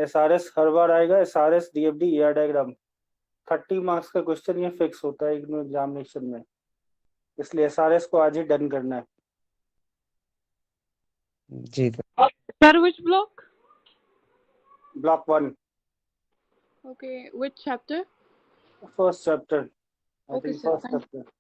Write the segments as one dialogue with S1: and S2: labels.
S1: SRS हर बार आएगा, SRS DFD ER diagram 30 marks का question ये फिक्स होता है इग्नू एग्जामिनेशन में, इसलिए SRS को आज ही डन करना है।
S2: जी sir.
S3: Sir, which block?
S1: Block 1,
S3: Okay, which chapter?
S1: First chapter, I
S3: Okay,
S1: think
S3: sir.
S1: First
S3: Thank
S1: chapter.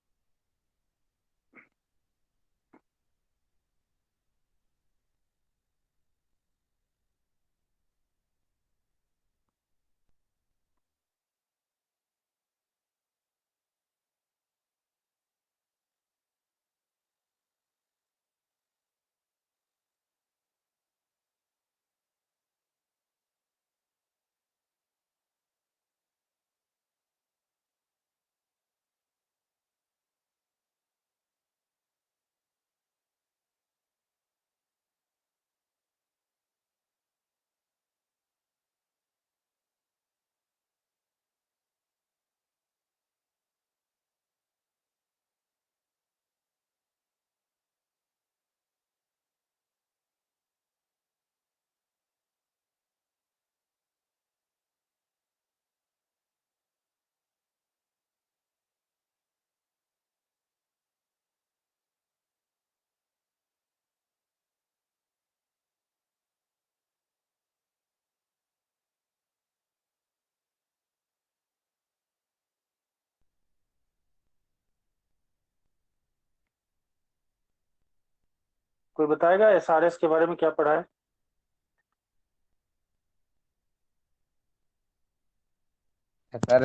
S1: कोई बताएगा SRS के बारे में क्या पढ़ा है?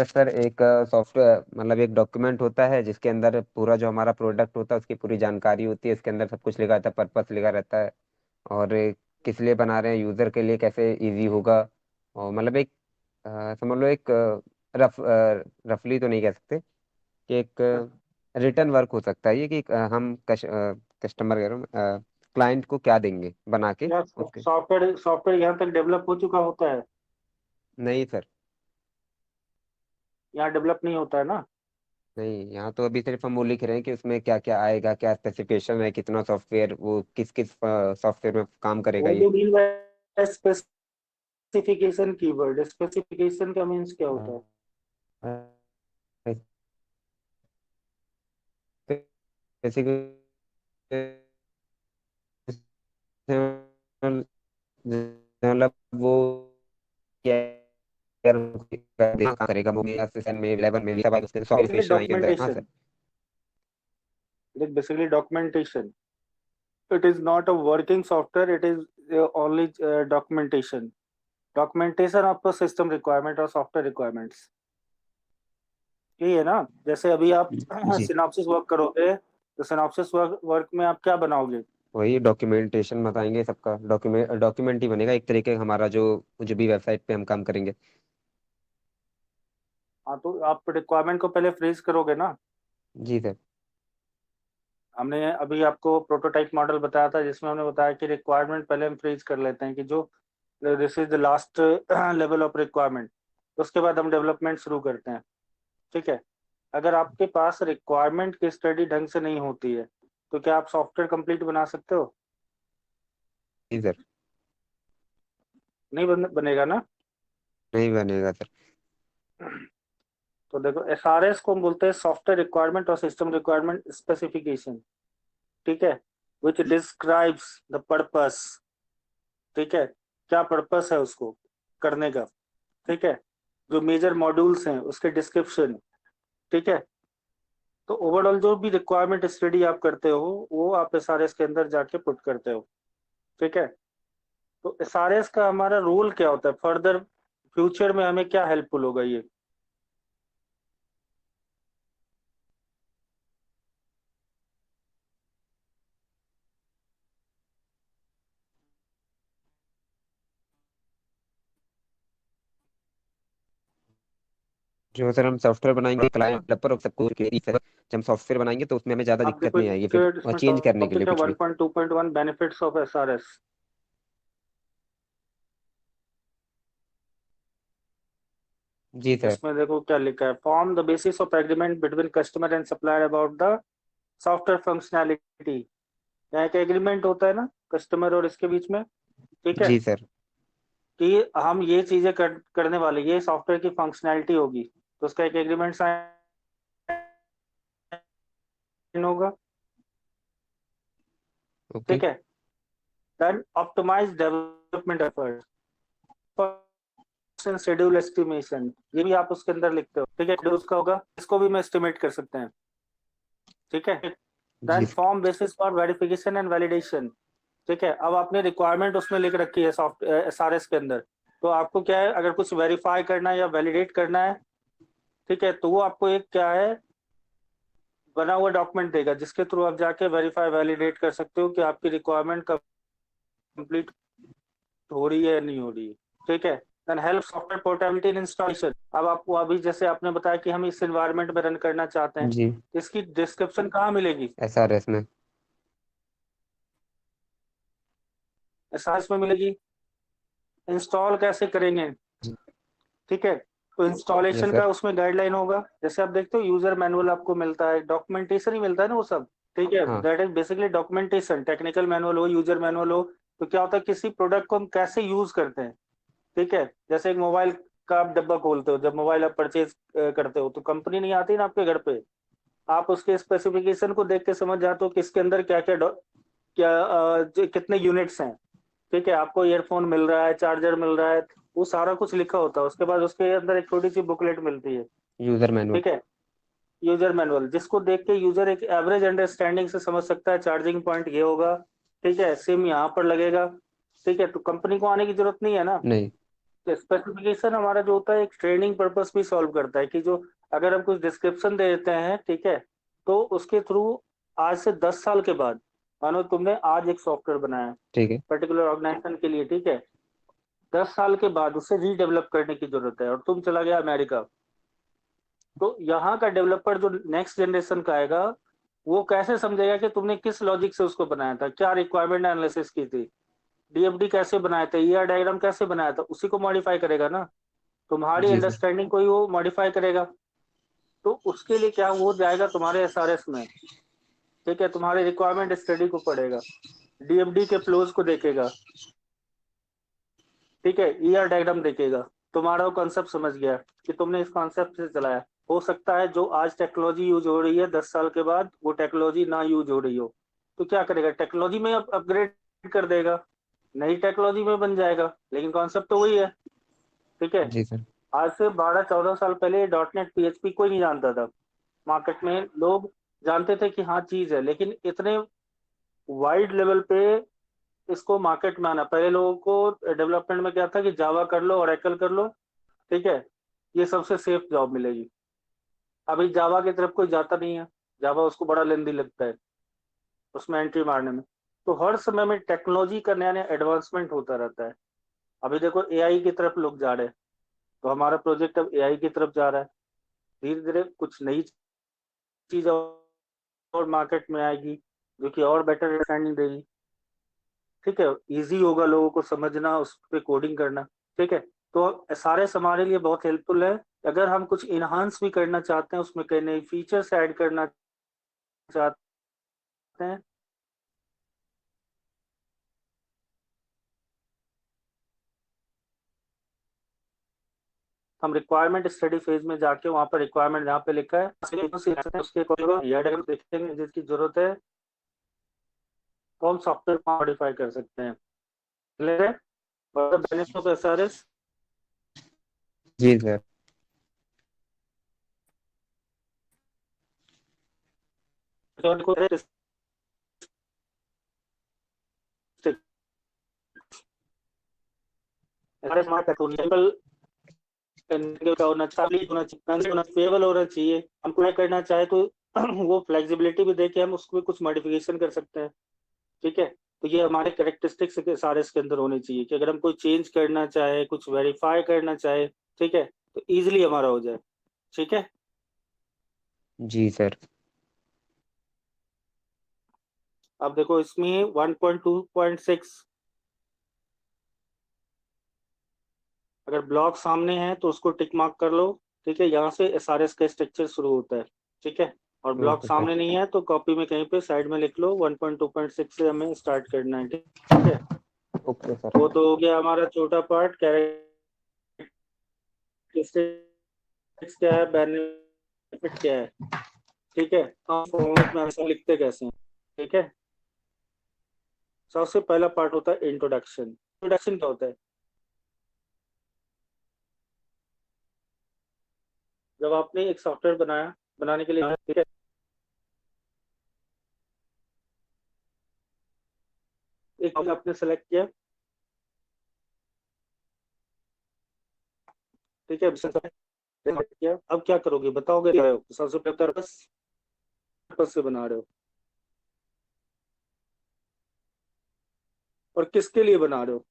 S2: सर एक सॉफ्टवेयर मतलब एक डॉक्यूमेंट होता है जिसके अंदर पूरा जो हमारा प्रोडक्ट होता है उसकी पूरी जानकारी होती है। इसके अंदर सब कुछ लिखा रहता है, पर्पस लिखा रहता है, और किस लिए बना रहे हैं, यूजर के लिए कैसे इजी होगा। और मतलब एक समझ लो एक रफली तो नहीं कह सकते कि एक रिटर्न वर्क हो सकता है ये कि हम कस्टमर कह रहा हूँ, क्लाइंट को क्या देंगे बना के
S1: क्या
S2: उसके।
S1: सॉफ्टवेयर यहाँ तक डेवलप हो चुका होता है?
S2: नहीं सर,
S1: यहाँ डेवलप नहीं होता है ना।
S2: नहीं, यहाँ तो अभी सिर्फ हम वो लिख रहे हैं कि उसमें क्या क्या आएगा, क्या स्पेसिफिकेशन है, कितना सॉफ्टवेयर, वो किस किस सॉफ्टवेयर में काम करेगा
S1: व्हाट
S2: ये।
S1: Do mean by specification keyword? Specification का मीन्स क्या होता है?
S2: मतलब वो क्या करेगा, वो में 11 में सब उसके
S1: बेसिकली
S2: सॉल्यूशन आएंगे अंदर। हाँ sir.
S1: Documentation, basically documentation. It is not a working software, it is only documentation. Documentation आपका सिस्टम रिक्वायरमेंट और सॉफ्टवेयर रिक्वायरमेंट्स, यही है ना। जैसे अभी आप
S2: जी,
S1: सिनॉप्सिस वर्क करोगे तो सिनॉप्सिस वर्क में आप क्या बनाओगे?
S2: वही डॉक्यूमेंटेशन बताएंगे सबका। डॉक्यूमेंट ही बनेगा एक तरीके का हमारा, जो जो भी वेबसाइट पे हम काम करेंगे।
S1: हाँ, तो आप रिक्वायरमेंट को पहले फ्रीज करोगे ना।
S2: जी सर।
S1: हमने अभी आपको प्रोटोटाइप मॉडल बताया था जिसमें हमने बताया कि रिक्वायरमेंट पहले हम फ्रीज कर लेते हैं कि जो this is the last level of requirement, उसके बाद हम डेवलपमेंट शुरू करते हैं। ठीक है। अगर आपके पास रिक्वायरमेंट की स्टडी ढंग से नहीं होती है तो क्या आप सॉफ्टवेयर कंप्लीट बना सकते हो?
S2: जी सर।
S1: नहीं बनेगा ना।
S2: नहीं बनेगा सर।
S1: तो देखो, SRS को हम बोलते हैं सॉफ्टवेयर रिक्वायरमेंट और सिस्टम रिक्वायरमेंट स्पेसिफिकेशन। ठीक है। Which describes the purpose. ठीक है, क्या पर्पस है उसको करने का। ठीक है। जो मेजर मॉड्यूल्स हैं उसके डिस्क्रिप्शन। ठीक है। तो ओवरऑल जो भी रिक्वायरमेंट स्टडी आप करते हो वो आप SRS के अंदर जाके पुट करते हो। ठीक है। तो SRS का हमारा रोल क्या होता है फर्दर फ्यूचर में, हमें क्या हेल्पफुल होगा ये?
S2: जो सर हम सॉफ्टवेयर बनाएंगे क्लाइंट डेवलपर और सबको जब हम सॉफ्टवेयर बनाएंगे तो उसमें हमें ज्यादा
S1: आप
S2: दिक्कत
S1: देखो
S2: नहीं आएगी फिर
S1: इसमें
S2: चेंज करने के लिए
S1: टॉपिक है
S2: कुछ भी।
S1: 1.2.1 बेनिफिट्स ऑफ SRS।
S2: जी सर।
S1: इसमें देखो क्या लिखा है, form the basis of agreement between customer and supplier about the software functionality. यहाँ एक एग्रीमेंट होता है ना कस्टमर और इसके बीच में। ठीक है।
S2: जी सर।
S1: कि हम ये चीजें करने वाले, ये सॉफ्टवेयर की फंक्शनैलिटी होगी, तो उसका एक एग्रीमेंट साइन होगा।
S2: ओके
S1: ठीक है, then optimize development effort, schedule estimation, ये भी आप उसके अंदर लिखते हो। ठीक है, शेड्यूल उसका होगा, इसको भी मैं एस्टिमेट कर सकते हैं। ठीक है,
S2: जी
S1: then form basis for verification and validation. ठीक है, अब आपने रिक्वायरमेंट उसमें लिख रखी है सॉफ्ट एसआरएस के अंदर, तो आपको क्या है, अगर कुछ वेरीफाई करना है या वैलिडेट करना है, ठीक है, तो वो आपको एक क्या है, बना हुआ डॉक्यूमेंट देगा, जिसके थ्रू आप जाके वेरीफाई वैलिडेट कर सकते हो कि आपकी रिक्वायरमेंट कंप्लीट हो रही है या नहीं हो रही है। ठीक है, देन हेल्प सॉफ्टवेयर पोर्टेबिलिटी इन इंस्टॉलेशन। अब आपको अभी जैसे आपने बताया कि हम इस एनवायरनमेंट में रन करना चाहते हैं,
S2: जी
S1: इसकी डिस्क्रिप्शन कहाँ मिलेगी?
S2: SRS में।
S1: एसआरएस में मिलेगी। इंस्टॉल कैसे करेंगे? ठीक है, तो
S2: यस
S1: इंस्टॉलेशन
S2: सर।
S1: का उसमें गाइडलाइन होगा, जैसे आप देखते हो यूजर मैनुअल आपको मिलता है, डॉक्यूमेंटेशन ही मिलता है ना वो सब। ठीक है,
S2: हाँ
S1: that is basically documentation, technical manual हो, यूजर मैनुअल हो, तो क्या होता है, किसी प्रोडक्ट को हम कैसे यूज करते हैं। ठीक है, जैसे एक मोबाइल का आप डब्बा खोलते हो, जब मोबाइल आप परचेज करते हो, तो कंपनी नहीं आती ना आपके घर पे, आप उसके स्पेसिफिकेशन को देख के समझ जाते हो कि इसके अंदर क्या क्या क्या कितने यूनिट्स हैं। ठीक है, आपको ईयरफोन मिल रहा है, चार्जर मिल रहा है, वो सारा कुछ लिखा होता है। उसके बाद उसके अंदर एक छोटी सी बुकलेट मिलती है।
S2: User manual.
S1: ठीक है, यूजर मैनुअल, जिसको देख के यूजर एक एवरेज अंडरस्टैंडिंग से समझ सकता है चार्जिंग पॉइंट ये होगा, ठीक है, सिम यहाँ पर लगेगा। ठीक है, तो कंपनी को आने की जरूरत नहीं है ना।
S2: नहीं।
S1: तो स्पेसिफिकेशन हमारा जो होता है एक ट्रेनिंग पर्पस भी सॉल्व करता है, कि जो अगर हम कुछ डिस्क्रिप्शन दे देते हैं, ठीक है, तो उसके थ्रू आज से 10 साल के बाद, मानो तुमने आज एक सॉफ्टवेयर बनाया
S2: ठीक है।
S1: पर्टिकुलर ऑर्गेनाइजेशन के लिए, ठीक है, 10 साल के बाद उसे रीडेवलप करने की जरूरत है, और तुम चला गया अमेरिका, तो यहाँ का डेवलपर जो नेक्स्ट जनरेशन का आएगा, वो कैसे समझेगा कि तुमने किस लॉजिक से उसको बनाया था, क्या रिक्वायरमेंट एनालिसिस की थी, डीएफडी कैसे बनाया था, ईआर डायग्राम कैसे बनाया था, उसी को मॉडिफाई करेगा ना। तुम्हारी
S2: जी सर।
S1: अंडरस्टैंडिंग को ही वो मॉडिफाई करेगा। तो उसके लिए क्या, वो जाएगा तुम्हारे एसआरएस में। ठीक है, तुम्हारे रिक्वायरमेंट स्टडी को पढ़ेगा, डीएफडी के फ्लोज को देखेगा, ठीक है, ईआर डायग्राम देखेगा, तुम्हारा वो कॉन्सेप्ट समझ गया कि तुमने इस कॉन्सेप्ट से चलाया। हो सकता है जो आज टेक्नोलॉजी यूज हो रही है 10 साल के बाद वो टेक्नोलॉजी ना यूज हो रही हो, तो क्या करेगा, टेक्नोलॉजी में अपग्रेड कर देगा, नई टेक्नोलॉजी में बन जाएगा, लेकिन कॉन्सेप्ट तो वही है। ठीक है,
S2: जी सर।
S1: आज से 12-14 साल पहले डॉट नेट पीएचपी कोई नहीं जानता था, मार्केट में लोग जानते थे कि हाँ चीज है, लेकिन इतने वाइड लेवल पे इसको मार्केट में आना, पहले लोगों को डेवलपमेंट में क्या था कि जावा कर लो, ओरेकल कर लो, ठीक है, ये सबसे सेफ जॉब मिलेगी। अभी जावा की तरफ कोई जाता नहीं है, जावा उसको बड़ा लेंदी लगता है उसमें एंट्री मारने में। तो हर समय में टेक्नोलॉजी का नया नया एडवांसमेंट होता रहता है। अभी देखो एआई की तरफ लोग जा रहे हैं, तो हमारा प्रोजेक्ट अब एआई की तरफ जा रहा है। धीरे धीरे कुछ नई चीज और मार्केट में आएगी, जो कि और बेटर अंडरस्टैंडिंग देगी। ठीक है, इजी होगा लोगों को समझना, उस पर कोडिंग करना। ठीक है, तो सारे हमारे लिए बहुत हेल्पफुल है। अगर हम कुछ इनहांस भी करना चाहते हैं, उसमें कई नए फीचर्स ऐड करना चाहते हैं, हम रिक्वायरमेंट स्टडी फेज में जाके वहां पर रिक्वायरमेंट जहाँ पे लिखा है उसके अकॉर्डिंग देखेंगे जिसकी जरूरत है, तो हम सॉफ्टवेयर मॉडिफाई कर सकते हैं। क्लियर है? Benefit of SRS.
S2: जी सर।
S1: होना चाहिए, हमको क्या करना चाहे तो वो फ्लेक्सिबिलिटी भी देके हम उसको कुछ मॉडिफिकेशन कर सकते हैं। ठीक है, तो ये हमारे करेक्टरिस्टिक्स के सारे इसके अंदर होने चाहिए कि अगर हम कोई चेंज करना चाहे, कुछ वेरीफाई करना चाहे, ठीक है, तो इजीली हमारा हो जाए। ठीक है,
S2: जी सर।
S1: अब देखो इसमें 1.2.6 अगर ब्लॉक सामने है तो उसको टिक मार्क कर लो। ठीक है, यहाँ से एसआरएस का स्ट्रक्चर शुरू होता है। ठीक है, और ब्लॉक
S2: ओके सर।
S1: सामने नहीं है तो कॉपी में कहीं पे साइड में लिख लो 1.2.6 से हमें स्टार्ट करना है। ठीक है,
S2: ओके। ये सर।
S1: वो तो हो गया हमारा छोटा पार्ट। कैरेक्टरिस्टिक्स क्या है, बेनिफिट क्या है, ठीक है, हम फॉर्मेट में हमेशा लिखते कैसे हैं, ठीक है। सबसे पहला पार्ट होता है इंट्रोडक्शन। इंट्रोडक्शन क्या होता है? जब आपने एक सॉफ्टवेयर बनाया, बनाने के लिए, ठीक है, एक आपने सेलेक्ट किया, ठीक है, select किया, अब क्या करोगे बताओगे? क्या है? सबसे पहले पर्पस से बना रहे हो, और किसके लिए बना रहे हो,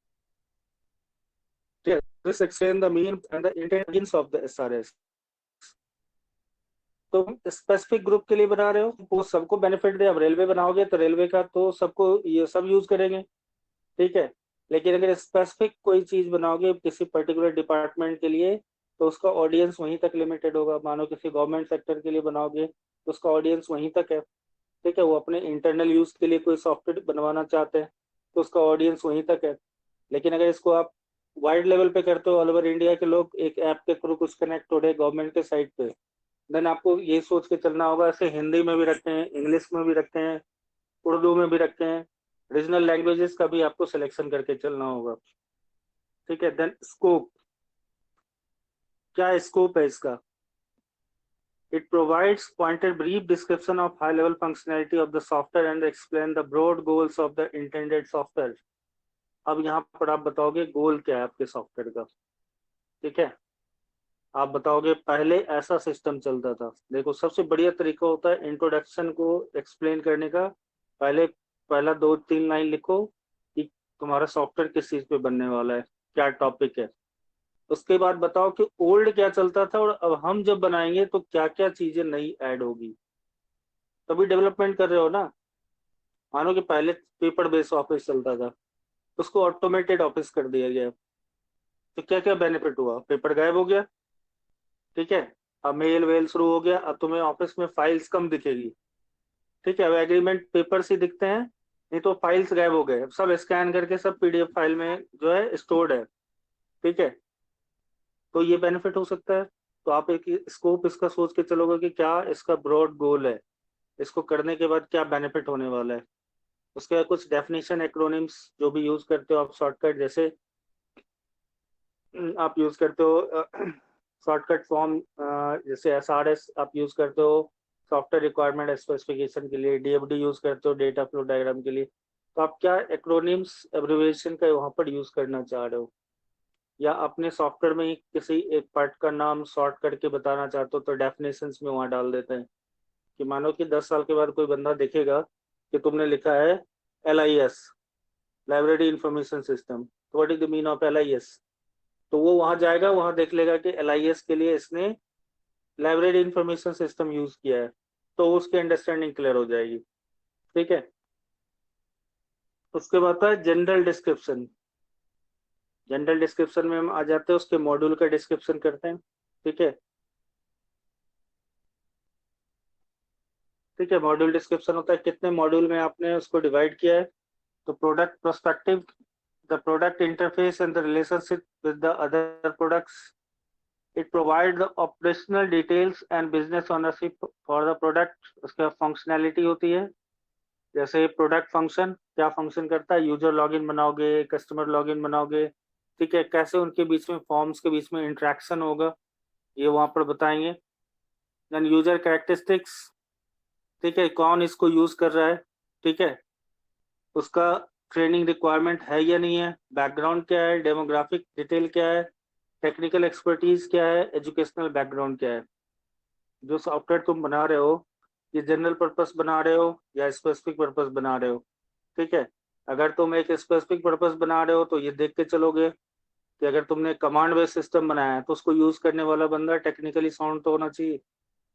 S1: ठीक है। This explain the mean and the intentions of the SRS. तुम स्पेसिफिक ग्रुप के लिए बना रहे हो, वो सबको बेनिफिट दे। अब रेलवे बनाओगे तो रेलवे का तो सबको ये सब यूज करेंगे, ठीक है। लेकिन अगर स्पेसिफिक कोई चीज बनाओगे किसी पर्टिकुलर डिपार्टमेंट के लिए, तो उसका ऑडियंस वहीं तक लिमिटेड होगा। मानो किसी गवर्नमेंट सेक्टर के लिए बनाओगे तो उसका ऑडियंस वहीं तक है, ठीक है। वो अपने इंटरनल यूज के लिए कोई सॉफ्टवेयर बनवाना चाहते हैं तो उसका ऑडियंस वहीं तक है। लेकिन अगर इसको आप वाइड लेवल पे करते हो, ऑल ओवर इंडिया के लोग एक ऐप के थ्रू कुछ कनेक्ट हो रहे गवर्नमेंट के साइट पे, देन आपको ये सोच के चलना होगा, ऐसे हिंदी में भी रखते हैं, इंग्लिश में भी रखते हैं, उर्दू में भी रखते हैं, रीजनल लैंग्वेजेस का भी आपको सिलेक्शन करके चलना होगा, ठीक है। देन स्कोप, क्या स्कोप है इसका? It provides pointed brief description of high level functionality of the software and explain the broad goals of the intended software। अब यहाँ पर आप बताओगे गोल क्या है आपके सॉफ्टवेयर का, ठीक है। आप बताओगे पहले ऐसा सिस्टम चलता था। देखो सबसे बढ़िया तरीका होता है इंट्रोडक्शन को एक्सप्लेन करने का। पहले पहला 2-3 लाइन लिखो कि तुम्हारा सॉफ्टवेयर किस चीज पे बनने वाला है, क्या टॉपिक है। उसके बाद बताओ कि ओल्ड क्या चलता था और अब हम जब बनाएंगे तो क्या क्या चीजें नई ऐड होगी। तभी डेवलपमेंट कर रहे हो ना। मानो कि पहले पेपर बेस्ड ऑफिस चलता था, उसको ऑटोमेटेड ऑफिस कर दिया गया, तो क्या क्या बेनिफिट हुआ? पेपर गायब हो गया, ठीक है। अब मेल वेल शुरू हो गया, अब तुम्हें ऑफिस में फाइल्स कम दिखेगी, ठीक है। अब एग्रीमेंट पेपर से दिखते हैं, नहीं तो फाइल्स गायब हो गए, अब सब स्कैन करके सब पीडीएफ फाइल में जो है स्टोर्ड है, ठीक है। तो ये बेनिफिट हो सकता है। तो आप एक स्कोप इसका सोच के चलोगे कि क्या इसका ब्रॉड गोल है, इसको करने के बाद क्या बेनिफिट होने वाला है। उसके बाद कुछ डेफिनेशन एक्रोनिम्स जो भी यूज करते हो आप, शॉर्टकट जैसे आप यूज करते हो शॉर्टकट फॉर्म, जैसे एसआरएस आप यूज करते हो सॉफ्टवेयर रिक्वायरमेंट स्पेसिफिकेशन के लिए, डीएफडी यूज करते हो डेटा फ्लो डायग्राम के लिए। तो आप क्या एक्रोनिम्स एब्रिविएशन का वहां पर यूज करना चाह रहे हो, या अपने सॉफ्टवेयर में ही किसी एक पार्ट का नाम शॉर्ट करके बताना चाहते हो तो डेफिनेशंस में वहां डाल देते हैं। कि मानो कि 10 साल के बाद कोई बंदा देखेगा कि तुमने लिखा है LIS, लाइब्रेरी इंफॉर्मेशन सिस्टम, तो what is the mean of LIS। तो वो वहां जाएगा, वहां देख लेगा कि LIS के लिए इसने लाइब्रेरी इंफॉर्मेशन सिस्टम यूज किया है, तो उसकी अंडरस्टैंडिंग क्लियर हो जाएगी, ठीक है। उसके बाद है जनरल डिस्क्रिप्शन। जनरल डिस्क्रिप्शन में हम आ जाते हैं, उसके मॉड्यूल का डिस्क्रिप्शन करते हैं, ठीक है। ठीक है, मॉड्यूल डिस्क्रिप्शन होता है कितने मॉड्यूल में आपने उसको डिवाइड किया है। तो product perspective, the product interface and the relationship with the other products. It provide the operational details and business ownership for the product. उसका फंक्शनैलिटी होती है, जैसे प्रोडक्ट फंक्शन क्या फंक्शन करता है, यूजर लॉगिन बनाओगे, कस्टमर लॉगिन बनाओगे, ठीक है, कैसे उनके बीच में फॉर्म्स के बीच में इंटरेक्शन होगा, ये वहां पर बताएंगे। देन यूजर कैरेक्टरिस्टिक्स, ठीक है, कौन इसको यूज कर रहा है, ठीक है, उसका ट्रेनिंग रिक्वायरमेंट है या नहीं है, बैकग्राउंड क्या है, डेमोग्राफिक डिटेल क्या है, टेक्निकल एक्सपर्टीज क्या है, एजुकेशनल बैकग्राउंड क्या है। जो सॉफ्टवेयर तुम बना रहे हो, ये जनरल पर्पस बना रहे हो या स्पेसिफिक पर्पस बना रहे हो, ठीक है। अगर तुम एक स्पेसिफिक पर्पस बना रहे हो तो ये देख के चलोगे कि अगर तुमने कमांड बेस्ड सिस्टम बनाया है तो उसको यूज करने वाला बंदा टेक्निकली साउंड तो होना चाहिए,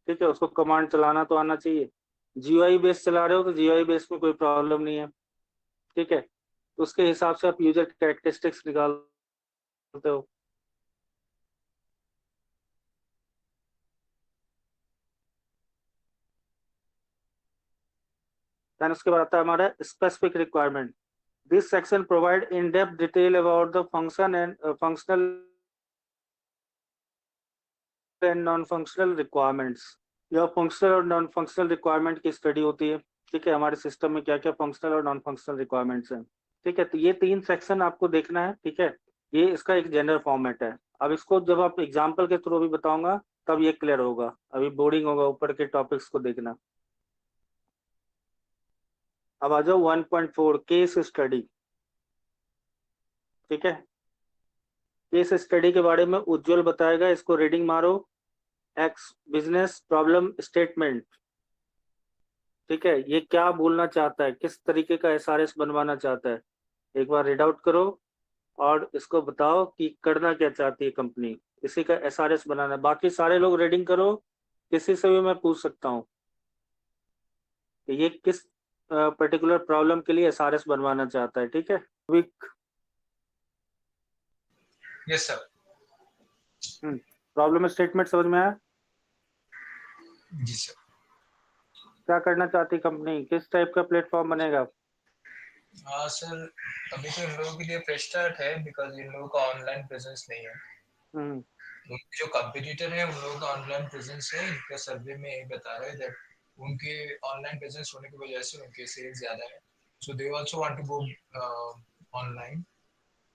S1: ठीक है, उसको कमांड चलाना तो आना चाहिए। जीयूआई बेस्ड चला रहे हो तो जीयूआई बेस्ड में कोई प्रॉब्लम नहीं है, ठीक है। तो उसके हिसाब से आप यूजर कैरेक्टरिस्टिक्स निकालते हो। देन उसके बाद आता है हमारा specific requirement. This section provide in-depth detail about the function and functional and non-functional requirements. यह फंक्शनल और नॉन फंक्शनल रिक्वायरमेंट की स्टडी होती है, ठीक है, हमारे सिस्टम में क्या क्या फंक्शनल और नॉन फंक्शनल रिक्वायरमेंट्स हैं, ठीक है। तो ये 3 सेक्शन आपको देखना है, ठीक है, ये इसका एक जनरल फॉर्मेट है। अब इसको जब आप एग्जाम्पल के थ्रू भी बताऊंगा तब ये क्लियर होगा, अभी बोरिंग होगा ऊपर के टॉपिक्स को देखना। अब आ जाओ 1.4 केस स्टडी, ठीक है। केस स्टडी के बारे में उज्जवल बताएगा, इसको रीडिंग मारो। एक्स बिजनेस प्रॉब्लम स्टेटमेंट, ठीक है, ये क्या बोलना चाहता है, किस तरीके का एसआरएस बनवाना चाहता है, एक बार रीड आउट करो और इसको बताओ कि करना क्या चाहती है कंपनी, इसी का एसआरएस बनाना है। बाकी सारे लोग रीडिंग करो, किसी से भी मैं पूछ सकता हूँ कि ये किस पर्टिकुलर प्रॉब्लम के लिए एसआरएस बनवाना चाहता है, ठीक है। विक
S4: यस सर।
S1: प्रॉब्लम स्टेटमेंट समझ में आया?
S4: जी सर।
S1: क्या करना चाहती कंपनी, किस टाइप का प्लेटफॉर्म बनेगा?
S4: हाँ सर, अभी तो इन लोगों के लिए फ्रेश स्टार्ट है बिकॉज इन लोगों का ऑनलाइन प्रेजेंस नहीं है।
S1: हम्म,
S4: उनके जो कंपटीटर है उन लोगों का ऑनलाइन प्रेजेंस है। इनका सर्वे में यही बता रहे हैं दैट उनके ऑनलाइन प्रेजेंस होने की वजह से उनके सेल्स ज्यादा है, so they also want to go online.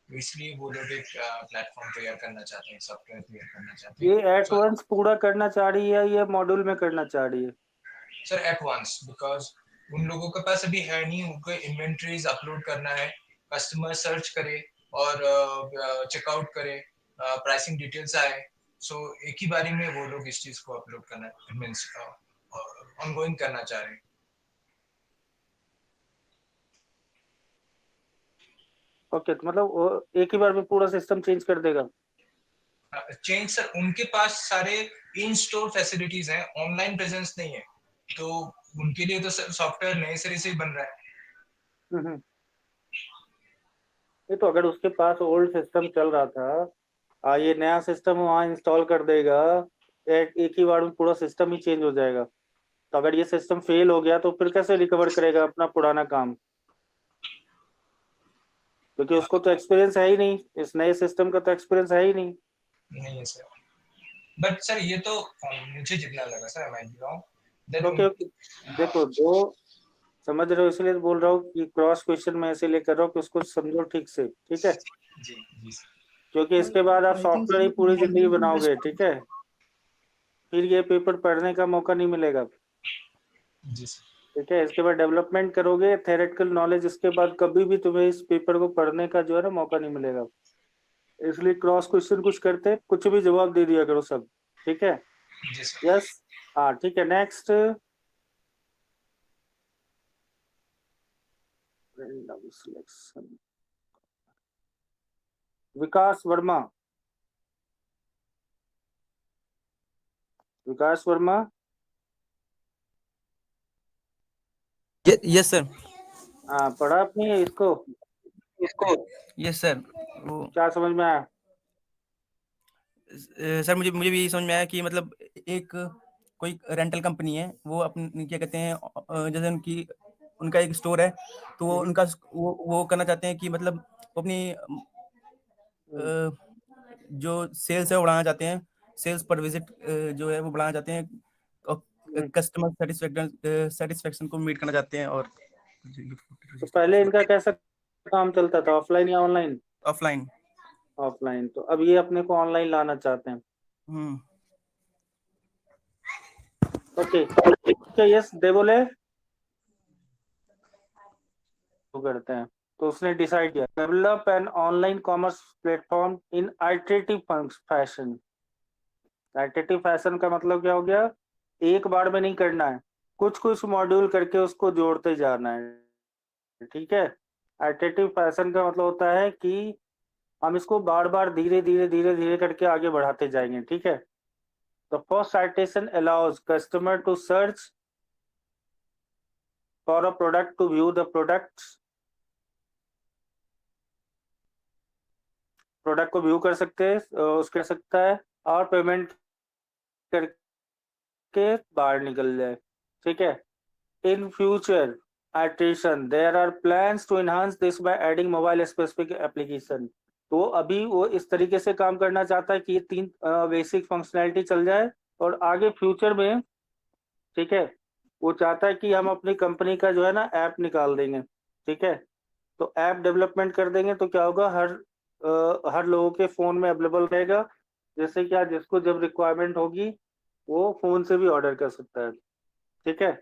S4: इसलिए वो लोग एक प्लेटफॉर्म तैयार करना चाहते हैं, सॉफ्टवेयर तैयार करना चाहते
S1: ये
S4: हैं।
S1: एट वंस पूरा करना चाह रही है या मॉड्यूल में करना चाह रही है?
S4: सर एट वंस, बिकॉज उन लोगों के पास अभी है नहीं, उनको इन्वेंटरीज अपलोड करना है, कस्टमर सर्च करे और चेकआउट करे, प्राइसिंग डिटेल्स आए, सो एक ही बारी में वो लोग इस चीज को अपलोड करना मींस ऑनगोइंग करना चाह रहे हैं।
S1: ओके, तो मतलब वो एक ही बार में पूरा सिस्टम चेंज कर देगा?
S4: चेंज सर, उनके पास सारे इन स्टोर फैसिलिटीज हैं, ऑनलाइन प्रेजेंस नहीं है, तो उनके लिए तो सॉफ्टवेयर नए सिरे से ही बन रहा है।
S1: हम्म। ये तो अगर उसके पास ओल्ड सिस्टम चल रहा था, ये नया सिस्टम वहाँ इंस्टॉल कर देगा, एक ही बार में पूरा सिस्टम ही चेंज हो जाएगा। तो अगर ये सिस्टम फेल हो गया तो फिर कैसे रिकवर करेगा अपना पुराना काम, क्योंकि उसको तो एक्सपीरियंस है ही नहीं, इस नए सिस्टम का तो एक्सपीरियंस है ही नहीं।
S4: नहीं है सर, बट सर ये तो मुझे जितना लगा सर, मैं रहा हूँ
S1: ओके ओके, देखो जो समझ रहे हो इसलिए तो बोल रहा हूँ कि क्रॉस क्वेश्चन मैं इसीलिए कर रहा हूँ कि उसको समझो ठीक से, ठीक है,
S4: जी जी सर।
S1: क्योंकि इसके बाद आप सॉफ्टवेयर ही पूरी जिंदगी बनाओगे, ठीक है, फिर ये पेपर पढ़ने का मौका नहीं मिलेगा,
S4: जी सर।
S1: ठीक है। इसके बाद डेवलपमेंट करोगे थेरेटिकल नॉलेज, इसके बाद कभी भी तुम्हें इस पेपर को पढ़ने का जो है ना मौका नहीं मिलेगा। इसलिए क्रॉस क्वेश्चन कुछ करते कुछ भी जवाब दे दिया करो सब, ठीक है।
S4: जी सर।
S1: यस, हाँ ठीक है। नेक्स्ट, रैंडम सिलेक्शन, विकास वर्मा। विकास वर्मा,
S5: यस सर।
S1: हाँ पढ़ा आपने इसको?
S5: Yes sir. वो
S1: क्या समझ में आया?
S5: सर मुझे मुझे भी यही समझ में आया कि मतलब एक कोई रेंटल कंपनी है, वो अपनी क्या कहते हैं, जैसे उनका एक स्टोर है, तो वो उनका वो करना चाहते हैं कि मतलब वो अपनी जो सेल्स है वो बढ़ाना चाहते हैं, सेल्स पर विजिट जो है वो बढ़ाना चाहते हैं, और कस्टमर सेटिस्फेक्शन को मीट करना चाहते हैं। और
S1: तो पहले इनका कैसा काम चलता था, ऑफलाइन या ऑनलाइन?
S5: ऑफलाइन।
S1: ऑफलाइन, तो अब ये अपने को ऑनलाइन लाना चाहते हैं।
S5: हम्म।
S1: ओके ओके, यस दे बोले तो करते हैं। तो उसने डिसाइड किया develop an online commerce platform in iterative fashion. Iterative fashion का मतलब क्या हो गया, एक बार में नहीं करना है, कुछ कुछ मॉड्यूल करके उसको जोड़ते जाना है, ठीक है। आइटरेटिव फैशन का मतलब होता है कि हम इसको बार बार धीरे धीरे धीरे धीरे करके आगे बढ़ाते जाएंगे, ठीक है। The first citation allows customer to search for a product to view the product को व्यू कर सकते हैं, उसके सकता है, और पेमेंट करके बाहर निकल जाए, ठीक है। In future iteration. There are plans to enhance this by adding mobile specific application. तो अभी वो इस तरीके से काम करना चाहता है कि ये 3 बेसिक फंक्शनैलिटी चल जाए और आगे फ्यूचर में, ठीक है, वो चाहता है कि हम अपनी कंपनी का जो है ना ऐप निकाल देंगे, ठीक है। तो ऐप डेवलपमेंट कर देंगे तो क्या होगा, हर लोगों के फोन में अवेलेबल रहेगा, जैसे क्या जिसको जब रिक्वायरमेंट होगी वो फोन से भी ऑर्डर कर सकता है, ठीक है।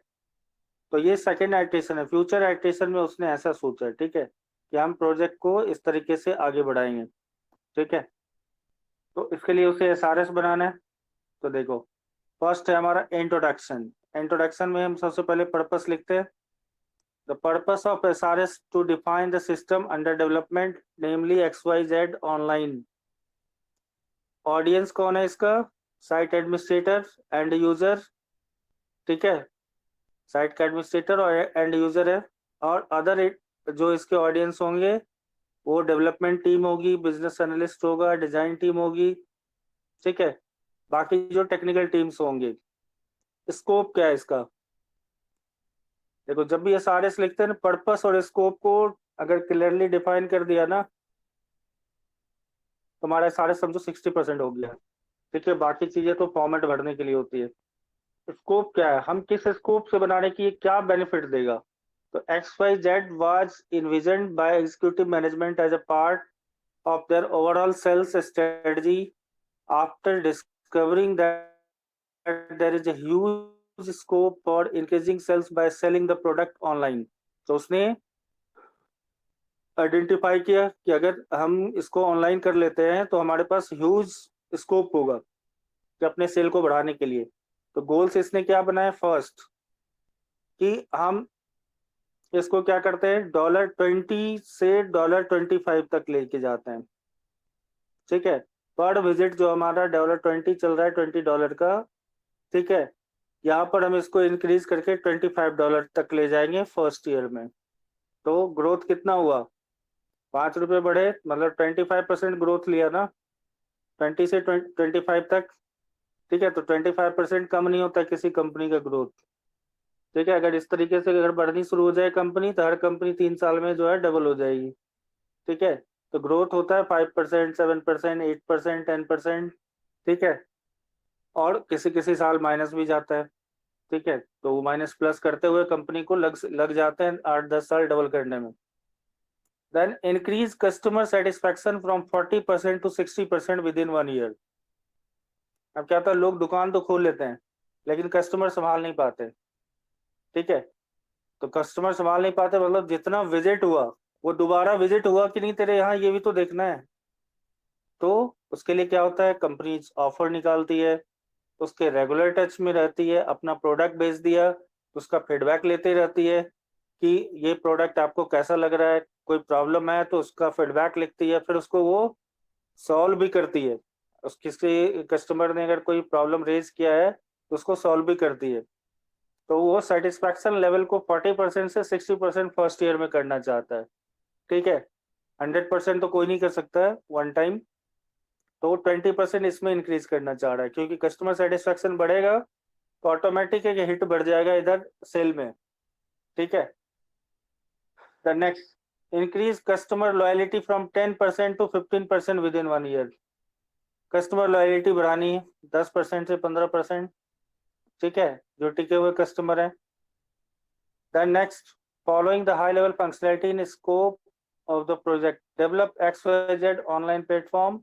S1: तो ये सेकेंड आइटेशन है। फ्यूचर आइटेशन में उसने ऐसा सोचा है, ठीक है, कि हम प्रोजेक्ट को इस तरीके से आगे बढ़ाएंगे, ठीक है। तो इसके लिए उसे एसआरएस बनाना है। तो देखो, फर्स्ट है हमारा इंट्रोडक्शन। इंट्रोडक्शन में हम सबसे पहले पर्पस लिखते हैं। The purpose of SRS to define the system under development, namely XYZ online. Audience कौन है इसका, साइट एडमिनिस्ट्रेटर, एंड यूजर, ठीक है, साइट का एडमिनिस्ट्रेटर और एंड यूजर है। और अदर जो इसके ऑडियंस होंगे वो डेवलपमेंट टीम होगी, बिजनेस एनालिस्ट होगा, डिजाइन टीम होगी, ठीक है, बाकी जो टेक्निकल टीम्स होंगे। स्कोप क्या है इसका, देखो जब भी एसआरएस लिखते हैं ना, पर्पस और स्कोप को अगर क्लियरली डिफाइन कर दिया ना, तो हमारा एसआरएस समझो 60% हो गया, ठीक है। बाकी चीजें तो फॉर्मेट भरने के लिए होती है। स्कोप क्या है, हम किस स्कोप से बनाने की, क्या बेनिफिट देगा। तो XYZ was envisioned by executive management as a part of their overall sales strategy after discovering that there is a huge scope for increasing sales by selling the product online. तो उसने identify किया कि अगर हम इसको online कर लेते हैं तो हमारे पास ह्यूज स्कोप होगा कि अपने सेल को बढ़ाने के लिए। तो गोल्स इसने क्या बनाया, फर्स्ट कि हम इसको क्या करते हैं, $20 से $25 तक लेके जाते हैं, ठीक है। पर विजिट जो हमारा $20 चल रहा है, $20 का, ठीक है, यहाँ पर हम इसको इंक्रीज करके $25 तक ले जाएंगे फर्स्ट ईयर में। तो ग्रोथ कितना हुआ, ₹5 बढ़े, मतलब 25% ग्रोथ लिया ना, 20 से 25 तक, ठीक है। तो 25% कम नहीं होता किसी कंपनी का ग्रोथ, ठीक है। अगर इस तरीके से अगर बढ़नी शुरू हो जाए कंपनी, तो हर कंपनी 3 साल में जो है डबल हो जाएगी, ठीक है। तो ग्रोथ होता है 5%, 7%, 8%, 10%, ठीक है। और किसी किसी साल माइनस भी जाता है, ठीक है। तो माइनस प्लस करते हुए कंपनी को लग जाते हैं 8-10 साल डबल करने में। Then increase customer satisfaction from 40% to 60% within 1 year. अब क्या होता है, लोग दुकान तो खोल लेते हैं लेकिन कस्टमर संभाल नहीं पाते, ठीक है। तो कस्टमर संभाल नहीं पाते मतलब जितना विजिट हुआ वो दोबारा विजिट हुआ कि नहीं तेरे यहाँ, ये भी तो देखना है। तो उसके लिए क्या होता है, कंपनी ऑफर निकालती है, उसके रेगुलर टच में रहती है, अपना प्रोडक्ट बेच दिया, उसका फीडबैक लेते रहती है कि ये प्रोडक्ट आपको कैसा लग रहा है, कोई प्रॉब्लम है तो उसका फीडबैक लिखती है, फिर उसको वो सॉल्व भी करती है। उस किसी कस्टमर ने अगर कोई प्रॉब्लम रेज किया है तो उसको सॉल्व भी करती है। तो वो सेटिस्फैक्शन लेवल को 40% से 60% फर्स्ट ईयर में करना चाहता है, ठीक है। 100% तो कोई नहीं कर सकता है वन टाइम, तो 20% इसमें इंक्रीज करना चाह रहा है, क्योंकि कस्टमर सेटिस्फैक्शन बढ़ेगा तो ऑटोमेटिक एक हिट बढ़ जाएगा इधर सेल में, ठीक है। The next, increase customer loyalty from 10% to 15% with in 1 year. Customer loyalty बढ़ानी है 10% से 15%, ठीक है, जो टिके हुए कस्टमर है। Then next, following the high level functionality in scope of the project, develop XYZ online platform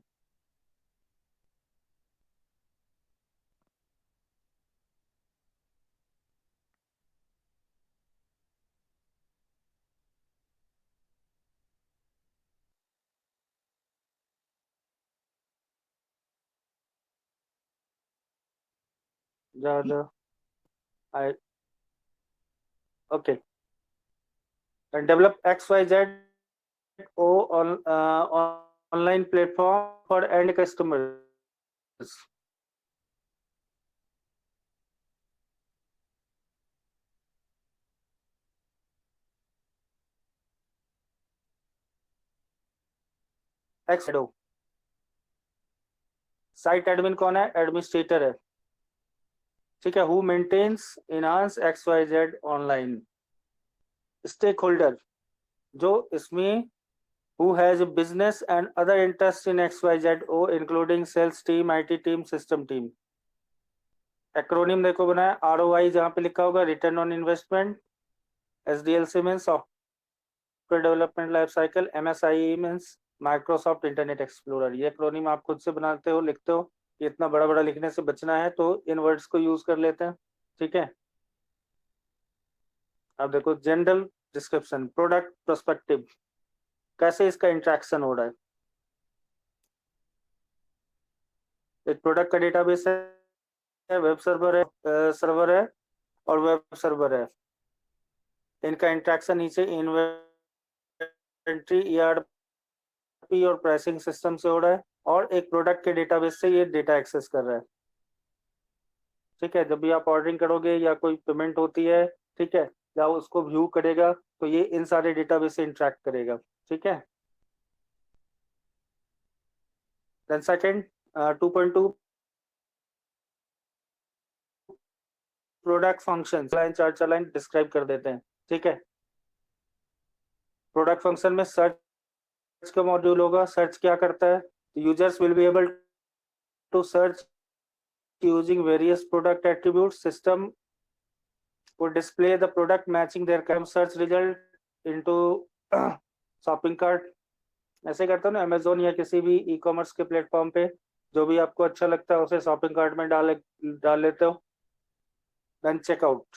S1: ज्यादा I okay, and develop XYZ online platform for end customers. XYZ site admin कौन है, एडमिनिस्ट्रेटर है, ठीक है। Who maintains enhance XYZ online, stakeholder, जो इसमें who has a business and other interests in XYZO including sales team, IT team, system team. Acronym देखो बनाया ROI, जहां पे लिखा होगा return on investment, SDLC means software development life cycle, MSIE means Microsoft internet explorer. ये acronym आप खुद से बनाते हो, लिखते हो, ये इतना बड़ा बड़ा लिखने से बचना है तो इन वर्ड्स को यूज कर लेते हैं, ठीक है। अब देखो जनरल डिस्क्रिप्शन, प्रोडक्ट पर्सपेक्टिव, कैसे इसका इंट्रैक्शन हो रहा है। एक प्रोडक्ट का डेटाबेस है, वेब सर्वर है और वेब सर्वर है। इनका इंट्रैक्शन नीचे इन्वेंट्री, ERP और प्राइसिंग सिस्टम से हो रहा है, और एक प्रोडक्ट के डेटाबेस से ये डेटा एक्सेस कर रहा है, ठीक है। जब भी आप ऑर्डरिंग करोगे या कोई पेमेंट होती है, ठीक है, या उसको व्यू करेगा तो ये इन सारे डेटाबेस से इंटरेक्ट करेगा, ठीक है। Then second 2.2 product functions, line चार लाइन डिस्क्राइब कर देते हैं, ठीक है। प्रोडक्ट फंक्शन में सर्च का मॉड्यूल होगा। सर्च क्या करता है, users will be able to search using various product attributes, system would display the product matching their current search result into shopping cart। ऐसे करते हो ना अमेजोन या किसी भी ई कॉमर्स के प्लेटफॉर्म पे, जो भी आपको अच्छा लगता है उसे शॉपिंग कार्ट में डाल लेते हो। देन चेकआउट,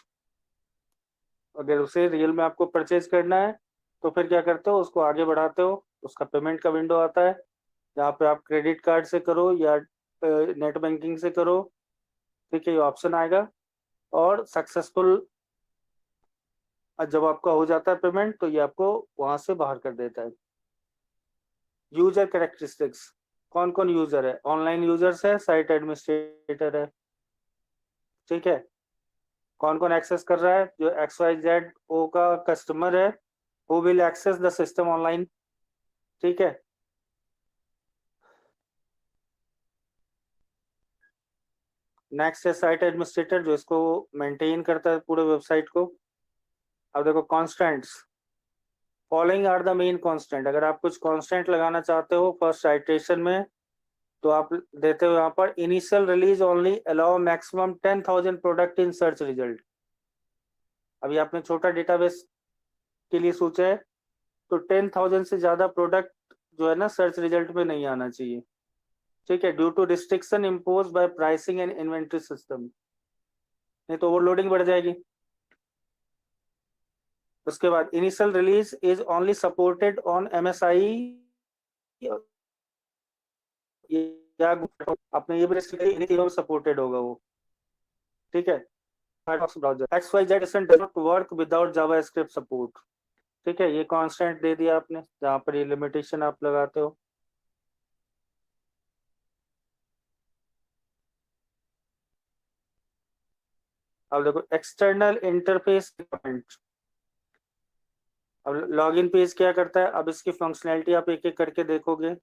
S1: अगर उसे रियल में आपको परचेज करना है तो फिर क्या करते हो, उसको आगे बढ़ाते हो, उसका पेमेंट का विंडो आता है, जहाँ पे आप क्रेडिट कार्ड से करो या नेट बैंकिंग से करो, ठीक है, ये ऑप्शन आएगा। और सक्सेसफुल जब आपका हो जाता है पेमेंट तो ये आपको वहां से बाहर कर देता है। यूजर कैरेक्टरिस्टिक्स, कौन कौन यूजर है, ऑनलाइन यूजर्स है, साइट एडमिनिस्ट्रेटर है, ठीक है। कौन कौन एक्सेस कर रहा है, जो XYZO का कस्टमर है वो will access the system online, ठीक है। नेक्स्ट है साइट एडमिनिस्ट्रेटर, जो इसको मेंटेन करता है पूरे वेबसाइट को। अब देखो constants, following are the main constant. अगर आप कुछ कॉन्स्टेंट लगाना चाहते हो फर्स्ट साइटेशन में तो आप देते हो यहाँ पर initial release only allow maximum 10,000 product in search result. अभी आपने छोटा डेटाबेस के लिए सोचा है तो 10,000 से ज्यादा प्रोडक्ट जो है ना सर्च रिजल्ट में नहीं आना चाहिए, ठीक है, due to restriction impose by pricing and inventory system, नहीं तो ओवरलोडिंग बढ़ जाएगी। उसके बाद initial release is only supported on MSI या आपने ये भी सपोर्टेड होगा वो, ठीक है। Browser XYZ does not work without JavaScript support, ठीक है, ये कांस्टेंट दे दिया आपने जहां पर ये लिमिटेशन आप लगाते हो। अब देखो एक्सटर्नल इंटरफेस, अब लॉगिन पेज क्या करता है, अब इसकी फंक्शनैलिटी आप एक एक करके देखोगे।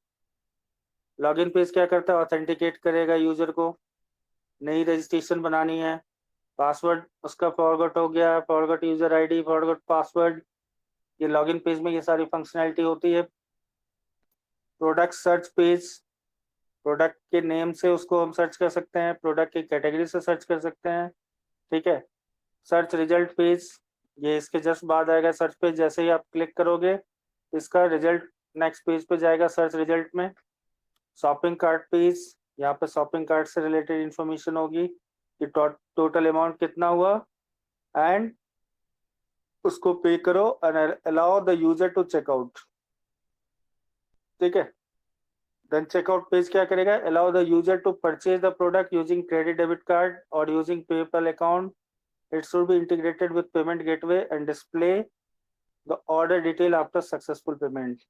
S1: लॉगिन पेज क्या करता है, ऑथेंटिकेट करेगा यूजर को, नई रजिस्ट्रेशन बनानी है, पासवर्ड उसका फॉरगॉट हो गया, forgot user ID, forgot password, ये लॉगिन पेज में ये सारी फंक्शनैलिटी होती है। प्रोडक्ट सर्च पेज, प्रोडक्ट के नेम से उसको हम सर्च कर सकते हैं, प्रोडक्ट की कैटेगरी से सर्च कर सकते हैं, ठीक है। सर्च रिजल्ट पेज, ये इसके जस्ट बाद आएगा सर्च पेज, जैसे ही आप क्लिक करोगे इसका रिजल्ट नेक्स्ट पेज पे जाएगा सर्च रिजल्ट में। शॉपिंग कार्ट पेज, यहाँ पे शॉपिंग कार्ट से रिलेटेड इंफॉर्मेशन होगी कि टोटल अमाउंट कितना हुआ एंड उसको पे करो and allow the user to checkout, ठीक है। देन चेकआउट पेज क्या करेगा, allow the user to purchase the product using credit debit card और using PayPal account, it should be integrated with payment gateway and display the order detail after successful payment,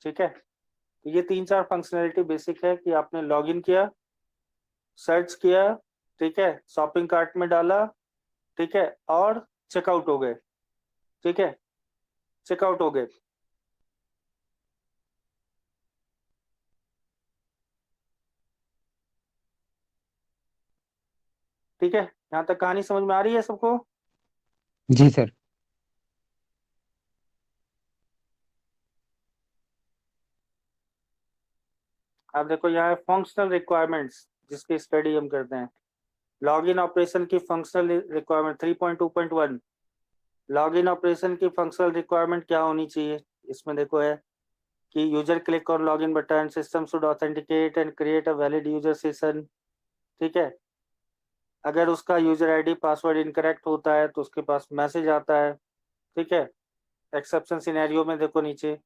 S1: ठीक है। तो ये 3-4 functionality basic है कि आपने login किया, search किया, ठीक है, शॉपिंग कार्ट में डाला, ठीक है, और चेकआउट हो गए, ठीक है, चेकआउट हो गए। ठीक है, यहाँ तक कहानी समझ में आ रही है सबको?
S2: जी सर।
S1: अब देखो यहाँ है फंक्शनल रिक्वायरमेंट्स जिसकी स्टडी हम करते हैं। लॉगिन ऑपरेशन की फंक्शनल रिक्वायरमेंट 3.2.1। लॉगिन ऑपरेशन की फंक्शनल रिक्वायरमेंट क्या होनी चाहिए, इसमें देखो है कि user click on login button, system should authenticate and create a valid user session. ठीक है, अगर उसका यूजर आईडी पासवर्ड इनकरेक्ट होता है तो उसके पास मैसेज आता है। ठीक है, एक्सेप्शन सिनेरियो में देखो नीचे,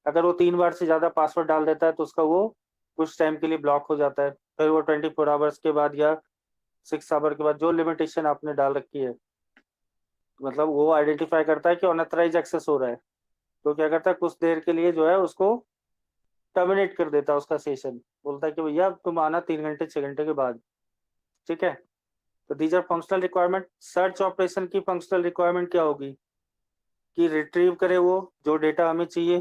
S1: अगर वो 3 बार से ज्यादा पासवर्ड डाल देता है तो उसका वो कुछ टाइम के लिए ब्लॉक हो जाता है, फिर वो 24 आवर्स के बाद या 6 आवर के बाद जो लिमिटेशन आपने डाल रखी है, मतलब वो आइडेंटिफाई करता है कि अनऑथराइज एक्सेस हो रहा है, तो क्या करता है कुछ देर के लिए जो है उसको टर्मिनेट कर देता है उसका सेशन, बोलता है कि भैया तुम आना 3 घंटे 6 घंटे के बाद। ठीक है, तो these are functional requirement. Search operation की फंक्शनल रिक्वायरमेंट क्या होगी कि रिट्रीव करे वो जो डेटा हमें चाहिए।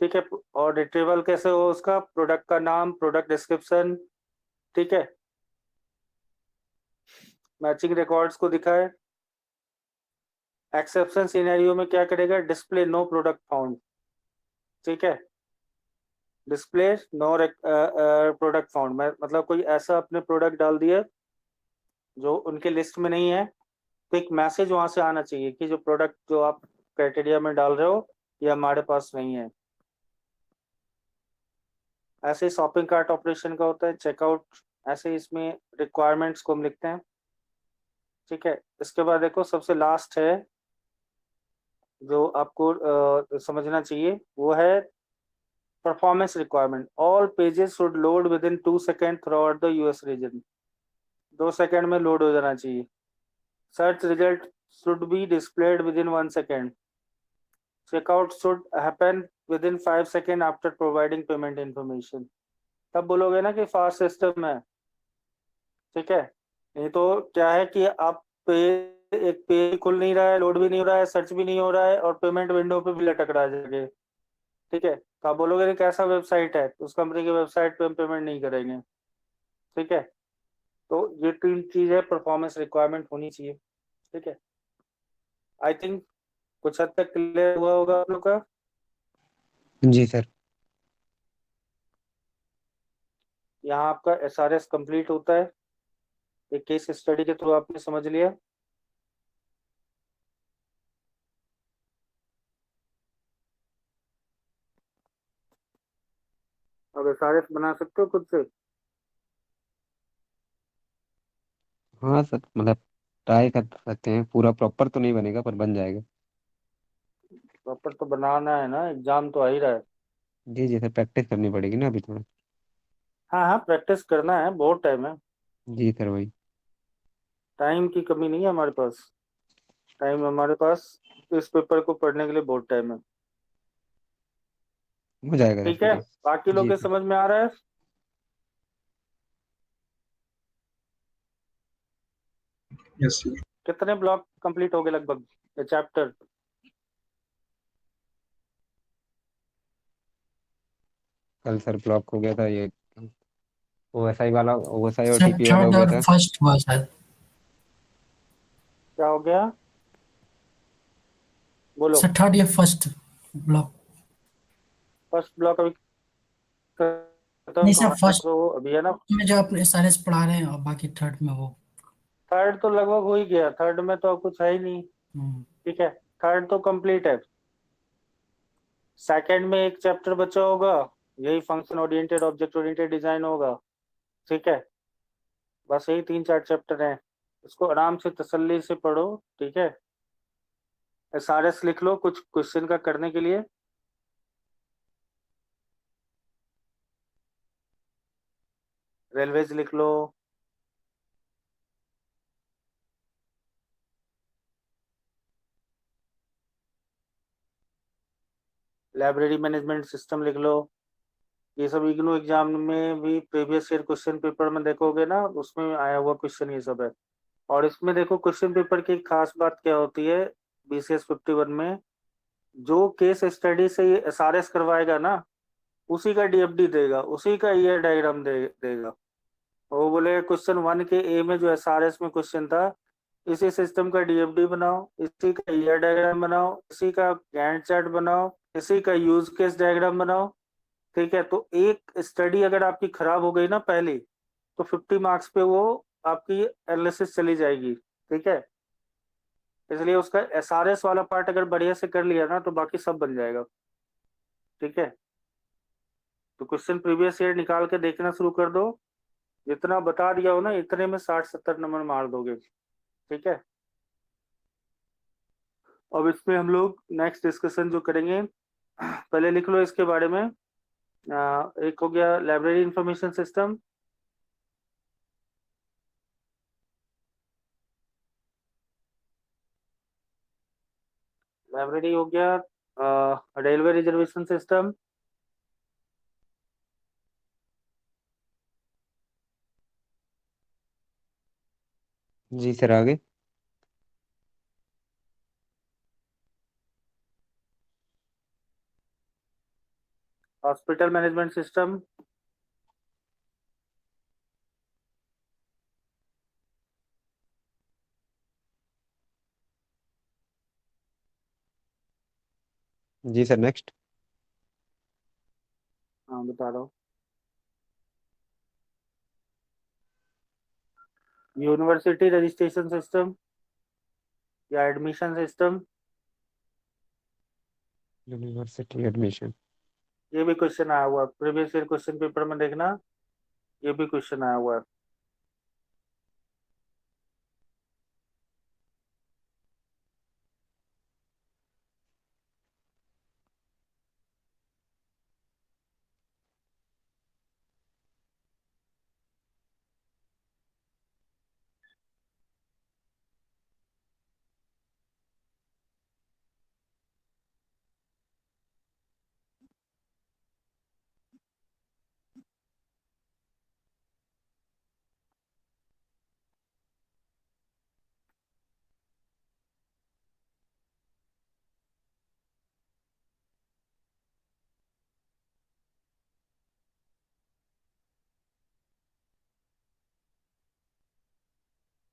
S1: ठीक है, और रिट्रीवल कैसे हो, उसका प्रोडक्ट का नाम, प्रोडक्ट डिस्क्रिप्शन। ठीक है, मैचिंग रिकॉर्ड्स को दिखाए। एक्सेप्शन सिनेरियो में क्या करेगा, डिस्प्ले नो प्रोडक्ट फाउंड। ठीक है, डिस्प्ले नो प्रोडक्ट फाउंड मतलब कोई ऐसा अपने प्रोडक्ट डाल दिया जो उनके लिस्ट में नहीं है, तो एक मैसेज वहां से आना चाहिए कि जो प्रोडक्ट जो आप क्राइटेरिया में डाल रहे हो ये हमारे पास नहीं है। ऐसे शॉपिंग कार्ट ऑपरेशन का होता है, चेकआउट, ऐसे इसमें रिक्वायरमेंट्स को हम लिखते हैं। ठीक है, इसके बाद देखो सबसे लास्ट है जो आपको समझना चाहिए, वो है performance requirement. All pages should load within 2 second throughout the US region. 2 second में लोड हो जाना चाहिए। Search result should be displayed within 1 second. Checkout should happen within 5 second after providing payment information. तब बोलोगे ना कि fast system है। ठीक है, नहीं तो क्या है कि आप एक पेज खुल नहीं रहा है, लोड भी नहीं हो रहा है, सर्च भी नहीं हो रहा है और पेमेंट विंडो पे भी लटक रहा है जाके। ठीक है, तो आप बोलोगे कैसा वेबसाइट है, तो उस कंपनी की वेबसाइट पे हम पेमेंट नहीं करेंगे। ठीक है, तो ये 3 चीज है, परफॉर्मेंस रिक्वायरमेंट होनी चाहिए। ठीक है, आई थिंक कुछ हद तक क्लियर हुआ होगा आप लोग का।
S2: जी सर।
S1: यहाँ आपका SRS कंप्लीट होता है, एक केस स्टडी के थ्रू आपने समझ लिया। अब SRS बना सकते हो खुद से।
S2: हाँ सर, मतलब ट्राई कर सकते हैं, पूरा प्रॉपर तो नहीं बनेगा पर बन जाएगा।
S1: प्रॉपर तो बनाना है ना, एग्जाम तो आ ही रहा है।
S2: जी जी सर, प्रैक्टिस करनी पड़ेगी ना अभी थोड़ा।
S1: हाँ हाँ, प्रैक्टिस करना है, बहुत टाइम है।
S2: जी सर, वही।
S1: टाइम की कमी नहीं है हमारे पास, टाइम हमारे पास इस पेपर को पढ़ने के लिए बहुत टाइम है।
S2: हो जाएगा सर
S1: ठीक है,
S2: पूरा।
S1: बाकी लोग
S2: जी
S1: के
S2: सर।
S1: समझ में आ रहा है।
S6: Yes sir.
S1: कितने ब्लॉक कंप्लीट हो गए लगभग ये चैप्टर।
S2: कल सर ब्लॉक हो गया था ये, ओएसआई वाला, ओएसआई और
S7: सर
S2: टीपी वाला हो
S7: थर्ड
S2: गया
S7: और
S2: था।
S7: फर्स्ट हुआ शायद।
S1: क्या हो गया, बोलो।
S7: सर थर्ड या फर्स्ट ब्लॉक।
S1: फर्स्ट ब्लॉक अभी खत्म
S7: नहीं सर,
S1: हमारा
S7: फर्स्ट
S1: तो अभी है ना।
S7: में जो आप SRS पढ़ा रहे हैं और बाकी थर्ड में वो।
S1: थर्ड तो लगभग हो ही गया, थर्ड में तो अब कुछ है ही नहीं।
S7: हम्म,
S1: ठीक है, थर्ड तो कंप्लीट है। सेकंड में एक चैप्टर बचा होगा, यही function oriented object oriented design होगा। ठीक है, बस यही 3-4 चैप्टर हैं, इसको आराम से तसल्ली से पढ़ो। ठीक है, SRS लिख लो कुछ क्वेश्चन का करने के लिए। रेलवेज लिख लो, लाइब्रेरी मैनेजमेंट सिस्टम लिख लो। ये सब इग्नू एग्जाम में भी प्रीवियस ईयर क्वेश्चन पेपर में देखोगे ना, उसमें आया हुआ क्वेश्चन ये सब है। और इसमें देखो क्वेश्चन पेपर की खास बात क्या होती है, BCS 51 में जो केस स्टडी से ये SRS करवाएगा ना, उसी का DFD देगा, उसी का ईयर डायग्राम देगा। वो बोले क्वेश्चन 1 के A में जो SRS में क्वेश्चन था, इसी सिस्टम का DFD बनाओ, इसी का ईयर डायग्राम बनाओ, इसी का गैंट चार्ट बनाओ, इसी का यूज केस डायग्राम बनाओ। ठीक है, तो एक स्टडी अगर आपकी खराब हो गई ना पहली, तो 50 मार्क्स पे वो आपकी एनालिसिस चली जाएगी। ठीक है, इसलिए उसका एसआरएस वाला पार्ट अगर बढ़िया से कर लिया ना तो बाकी सब बन जाएगा। ठीक है, तो क्वेश्चन प्रीवियस ईयर निकाल के देखना शुरू कर दो, जितना बता दिया हो ना इतने में 60-70 नंबर मार दोगे। ठीक है, अब इसमें हम लोग नेक्स्ट डिस्कशन जो करेंगे, पहले लिख लो इसके बारे में। एक हो गया लाइब्रेरी इंफॉर्मेशन सिस्टम, लाइब्रेरी हो गया, रेलवे रिजर्वेशन सिस्टम,
S2: जी सर, आगे।
S1: हॉस्पिटल मैनेजमेंट सिस्टम,
S2: जी सर, नेक्स्ट।
S1: हाँ बता रहा हूँ, यूनिवर्सिटी रजिस्ट्रेशन सिस्टम या एडमिशन सिस्टम,
S2: यूनिवर्सिटी एडमिशन।
S1: ये भी क्वेश्चन आया हुआ है प्रीवियस ईयर क्वेश्चन पेपर में, देखना ये भी क्वेश्चन आया हुआ है।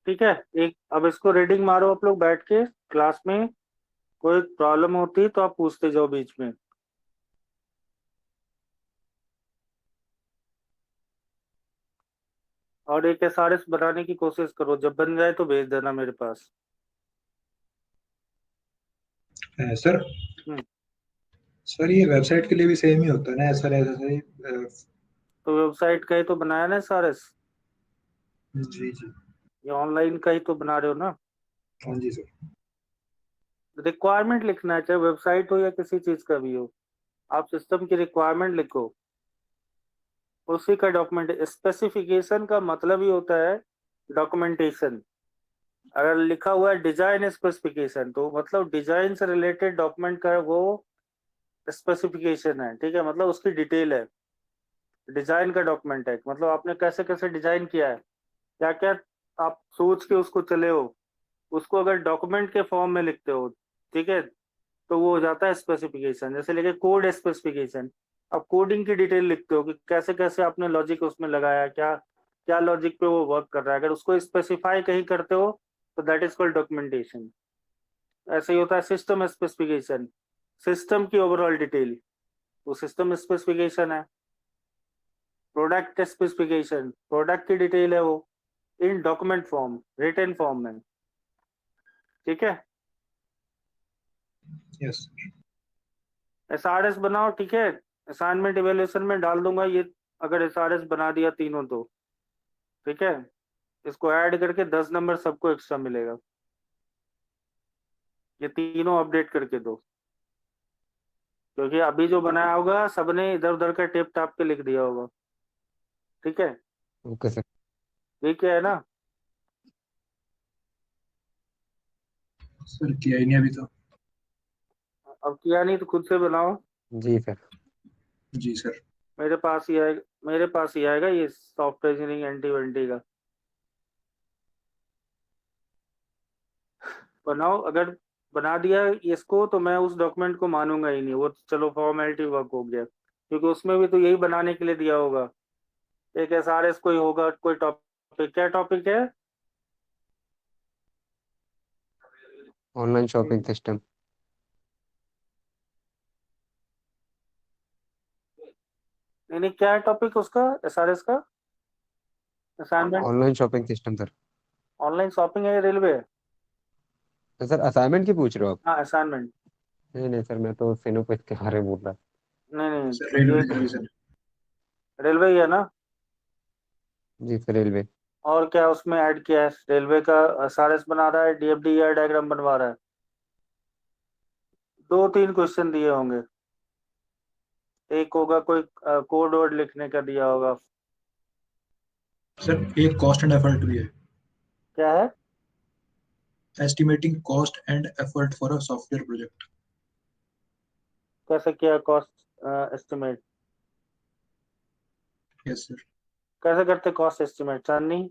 S1: ठीक है, एक अब इसको रीडिंग मारो आप लोग बैठ के क्लास में, कोई प्रॉब्लम होती है तो आप पूछते जाओ बीच में। और एक एसआरएस बनाने की कोशिश करो, जब बन जाए तो भेज देना मेरे पास।
S6: सर
S1: हम्म।
S6: सर ये वेबसाइट के लिए भी सेम ही होता है ना सर, ऐसा ही
S1: तो वेबसाइट का ही तो बनाया ना एसआरएस,
S6: जी जी।
S1: या ऑनलाइन का ही तो बना रहे हो ना।
S6: हाँ जी सर।
S1: रिक्वायरमेंट लिखना है, चाहे वेबसाइट हो या किसी चीज का भी हो, आप सिस्टम की रिक्वायरमेंट लिखो, उसी का डॉक्यूमेंट। स्पेसिफिकेशन का मतलब ही होता है डॉक्यूमेंटेशन। अगर लिखा हुआ है डिजाइन स्पेसिफिकेशन तो मतलब डिजाइन से रिलेटेड डॉक्यूमेंट का वो स्पेसिफिकेशन है। ठीक है, मतलब उसकी डिटेल है, डिजाइन का डॉक्यूमेंट है, मतलब आपने कैसे कैसे डिजाइन किया है, क्या क्या आप सोच के उसको चले हो, उसको अगर डॉक्यूमेंट के फॉर्म में लिखते हो, ठीक है, तो वो हो जाता है स्पेसिफिकेशन। जैसे लेके कोड स्पेसिफिकेशन, आप कोडिंग की डिटेल लिखते हो कि कैसे कैसे आपने लॉजिक उसमें लगाया, क्या क्या लॉजिक पे वो वर्क कर रहा है, अगर उसको स्पेसिफाई कहीं करते हो तो दैट इज कॉल्ड डॉक्यूमेंटेशन। ऐसे ही होता है सिस्टम स्पेसिफिकेशन, सिस्टम की ओवरऑल डिटेल, वो सिस्टम स्पेसिफिकेशन है। प्रोडक्ट स्पेसिफिकेशन, प्रोडक्ट की डिटेल है वो इन डॉक्यूमेंट फॉर्म, रिटन फॉर्म में। ठीक है,
S6: यस।
S1: एसआरएस बनाओ। ठीक है, असाइनमेंट इवेल्युएशन में डाल दूंगा ये, अगर एसआरएस बना दिया तीनों तो। ठीक है, इसको ऐड करके 10 नंबर सबको एक्स्ट्रा मिलेगा, ये तीनों अपडेट करके दो, क्योंकि अभी जो बनाया होगा सबने इधर उधर का टेप टाप के लिख दिया होगा। ठीक है,
S2: ओके सर।
S1: ठीक है ना।
S6: सर किया ही नहीं अभी तो।
S1: अब किया नहीं तो खुद से बनाओ,
S2: जी सर।
S6: जी सर।
S1: मेरे पास ही आएगा, मेरे पास ही आएगा ये सॉफ्टवेयर इंजीनियरिंग एंटी वेंटी का। बनाओ, अगर बना दिया इसको तो मैं उस डॉक्यूमेंट को मानूंगा ही नहीं, वो तो चलो फॉर्मेलिटी वर्क हो गया, क्योंकि उसमें भी तो यही बनाने के लिए दिया होगा। एक एसआरएस कोई होगा, कोई टॉपिक, क्या टॉपिक है?
S2: Online shopping system.
S1: नहीं क्या है टॉपिक उसका, SRS का assignment?
S2: Online shopping system sir.
S1: Online shopping है या रेलवे है?
S2: सर असाइनमेंट की पूछ रहे हो आप?
S1: हाँ असाइनमेंट।
S2: नहीं नहीं सर, मैं तो सिनोपेस के बारे में बोल रहा।
S1: नहीं
S6: सर रेलवे
S1: ये
S6: डिवीजन।
S1: रेलवे ही है ना?
S2: जी सर, रेलवे।
S1: और क्या उसमें ऐड किया है? रेलवे का SRS बना रहा है, DFD या डायग्राम बनवा रहा है? 2-3 क्वेश्चन दिए होंगे, एक होगा कोई कोड वर्ड लिखने का दिया होगा।
S6: सर एक कॉस्ट एंड एफर्ट भी है,
S1: क्या है?
S6: Estimating cost and effort for a software project.
S1: कैसे किया कॉस्ट एस्टिमेट?
S6: Yes sir.
S1: कैसे करते कॉस्ट एस्टिमेट चांदनी?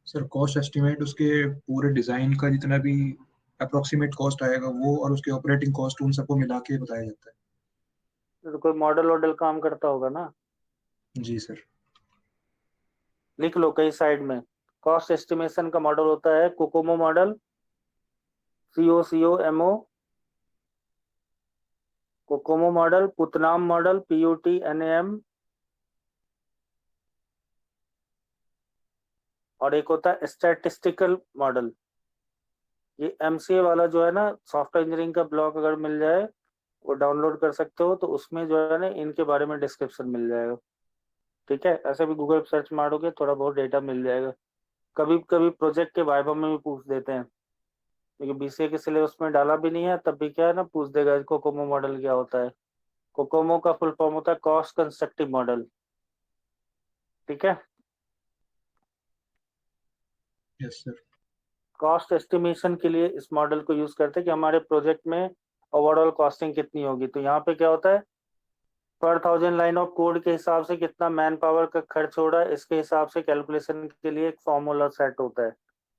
S6: सर कॉस्ट एस्टिमेट उसके पूरे डिजाइन का जितना भी अप्रोक्सीमेट कॉस्ट आएगा वो और उसके ऑपरेटिंग कॉस्ट उन सबको मिला के बताया जाता
S1: तो कोई मॉडल वॉडल काम करता होगा ना?
S6: है। जी सर।
S1: लिख लो कहीं साइड में। कॉस्ट एस्टिमेशन का मॉडल होता है COCOMO model, COCOMO, COCOMO model, Putnam model, PUTNAM, और एक होता है स्टैटिस्टिकल मॉडल। ये MCA वाला जो है ना, सॉफ्टवेयर इंजीनियरिंग का ब्लॉग अगर मिल जाए वो डाउनलोड कर सकते हो, तो उसमें जो है ना इनके बारे में डिस्क्रिप्शन मिल जाएगा। ठीक है, ऐसे भी गूगल सर्च मारोगे थोड़ा बहुत डेटा मिल जाएगा। कभी कभी प्रोजेक्ट के वाइवा में भी पूछ देते हैं, लेकिन BCA के सिलेबस में डाला भी नहीं है, तब भी क्या है ना पूछ देगा कोकोमो मॉडल क्या होता है। कोकोमो का फुल फॉर्म होता है कॉस्ट कंस्ट्रक्टिव मॉडल। ठीक है,
S6: यस सर।
S1: कॉस्ट एस्टिमेशन के लिए इस मॉडल को यूज करते हैं कि हमारे प्रोजेक्ट में ओवरऑल कॉस्टिंग कितनी होगी। तो यहाँ पे क्या होता है, पर 1000 लाइन ऑफ कोड के हिसाब से कितना मैन पावर का खर्च हो रहा है, इसके हिसाब से कैलकुलेशन के लिए एक फॉर्मूला सेट होता है।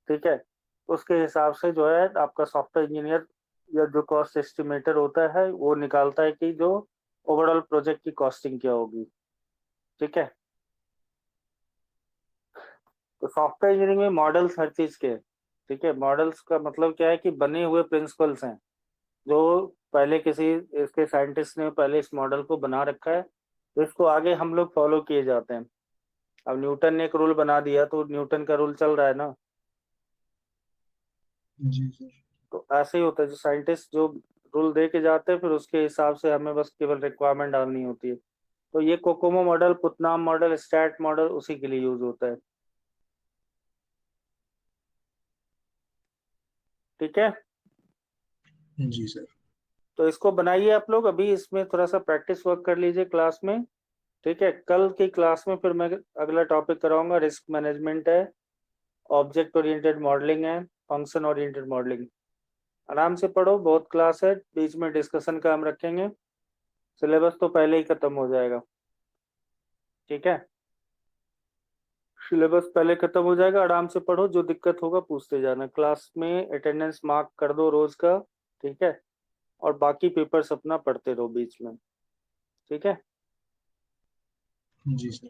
S1: ठीक है, उसके हिसाब से जो है आपका सॉफ्टवेयर इंजीनियर या जो कॉस्ट एस्टिमेटर होता है वो निकालता है कि जो ओवरऑल प्रोजेक्ट की कॉस्टिंग क्या होगी। ठीक है, तो सॉफ्टवेयर इंजीनियरिंग में मॉडल्स हर चीज के हैं। ठीक है, मॉडल्स का मतलब क्या है कि बने हुए प्रिंसिपल्स हैं जो पहले किसी इसके साइंटिस्ट ने पहले इस मॉडल को बना रखा है, तो इसको आगे हम लोग फॉलो किए जाते हैं। अब न्यूटन ने एक रूल बना दिया तो न्यूटन का रूल चल रहा है ना।
S6: जी सर।
S1: तो ऐसे ही होता है, जो साइंटिस्ट जो रूल दे के जाते हैं फिर उसके हिसाब से हमें बस केवल रिक्वायरमेंट डालनी होती है। तो ये COCOMO model, Putnam model, stat model उसी के लिए यूज होता है। ठीक है,
S6: जी सर।
S1: तो इसको बनाइए आप लोग, अभी इसमें थोड़ा सा प्रैक्टिस वर्क कर लीजिए क्लास में। ठीक है, कल की क्लास में फिर मैं अगला टॉपिक कराऊंगा, रिस्क मैनेजमेंट है, ऑब्जेक्ट ओरिएंटेड मॉडलिंग है, फंक्शन ओरिएंटेड मॉडलिंग। आराम से पढ़ो, बहुत क्लास है, बीच में डिस्कशन का हम रखेंगे, सिलेबस तो पहले ही खत्म हो जाएगा। ठीक है, सिलेबस पहले खत्म हो जाएगा, आराम से पढ़ो, जो दिक्कत होगा पूछते जाना। क्लास में अटेंडेंस मार्क कर दो रोज का। ठीक है, और बाकी पेपर्स अपना पढ़ते रहो बीच में। ठीक है।
S6: जी सर।